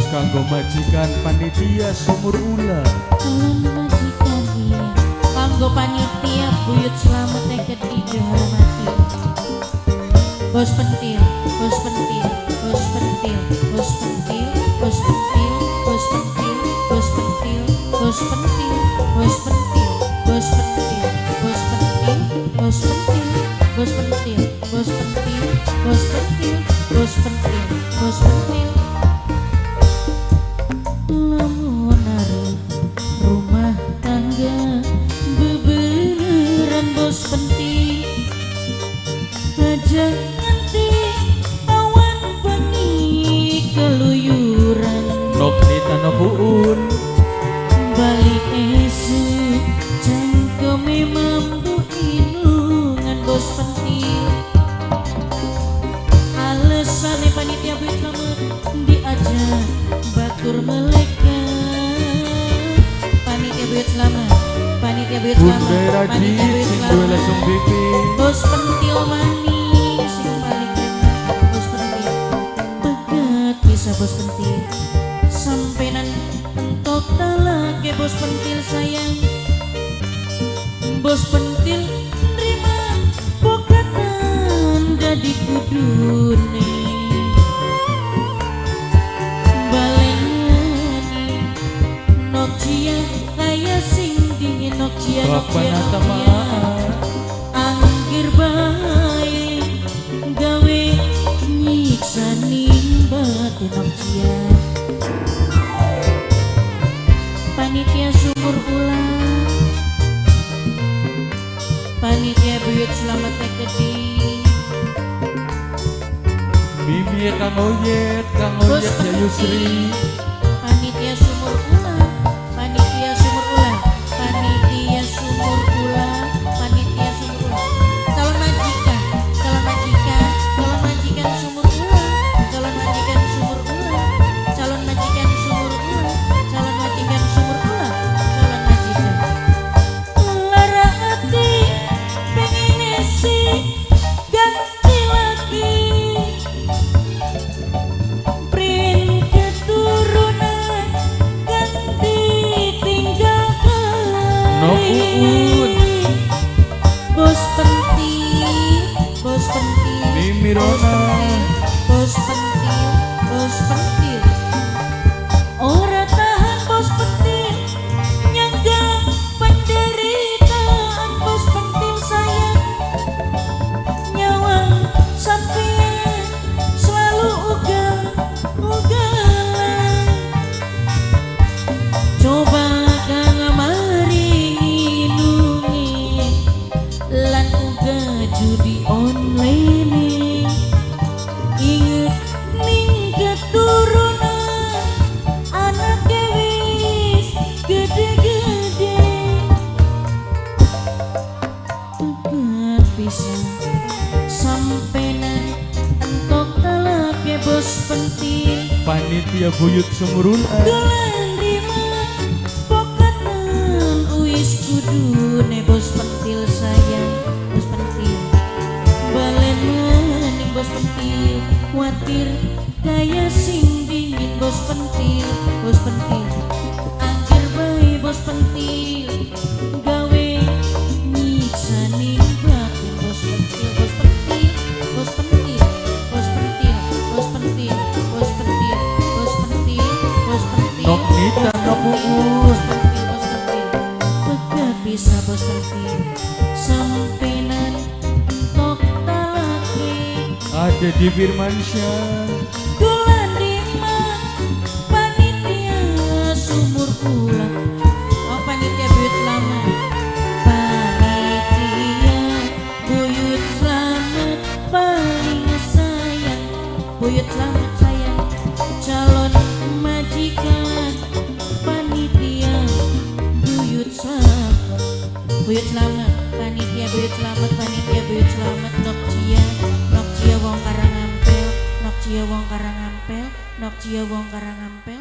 kanggo majikan panitia sumur ula. Calon majikan iya kanggo panitia buyut selamat teket di dihormati. Bos pentil, bos pentil, bos pentil, bos pentil, bos pentil, bos pentil, bos pentil, bos pentil, bos pentil, bos pentil, bos pentil, bos pentil, bos pentil, bos pentil, bos pentil, bos pentil, bos pentil. Lamun arep rumah tangga bebeneran bos pentil aja nganti awan bengi keluyuran Nok nita nokuun balik esuk cangkeme mampu inungan bos pentil. Alesane panitia buyut selamat diajak batur meleka. Panitia buyut selamat, panitia buyut selamat, Bunda panitia Radit buyut sing selamat. duwe langsung pipi. Bos pentil manis sing paling enak bos pentil. Begat bisa bos pentil sampenan entok talake bos pentil sayang. Bos pentil nerima bokatan dadi kudune. Baleni Nokia kaya sing dingin Nokia Nokia Nokia anggir bae gawe nyiksa batin Nokia. Panitia sumur ulang, panitia buyut selamat tekedi. Mimi Kang Oyet Bos ya Yusri. panitia sumur ulang, panitia sumur ulang, panitia sumur ulang, panitia sumur ulang. Calon majikan, calon majikan, calon majikan sumur ulang, calon majikan sumur ulang, calon majikan sumur ulang, calon majikan sumur ulang, calon majikan. Lara hati pengen isi ganti lagi. Bos pentil, bos pentil, Mimi bos Rona. pentil, bos pentil, bos pentil. Ora tahan bos pentil, nyangga penderitaan bos pentil sayang. Nyawang sampean selalu ugal-ugalan. Coba kang maringi lan uga judi online. Inget ning keturunan anak wis gede-gede. Tegat pisan sampenan entok talake bos pentil. Panitia buyut sumur ula. Dolan rima pokatan uis kudune bos pentil sayang. Bos pentil balen maning bos pentil kuatir kaya sing dingin bos pentil. Bos pentil akhir bae bos pentil gawe nyiksa ning batin bos pentil. Bos pentil, bos pentil, bos pentil, bos pentil, bos pentil, bos pentil, bos pentil. Nok nita nokuun Bos pentil, bos pentil, begat bisa bos pentil sampenan entok talaki. ada di Firmansyah. Dolan rima panitia sumur ulang. Oh panitia buyut selamat, panitia buyut selamat paling sayang. Buyut selamat sayang, calon majikan panitia buyut selamat. Buyut selamat, panitia buyut selamat, panitia buyut selamat. Nokcia, Nokcia wong Karangampel, Nokcia wong Karangampel, Nokcia wong Karangampel.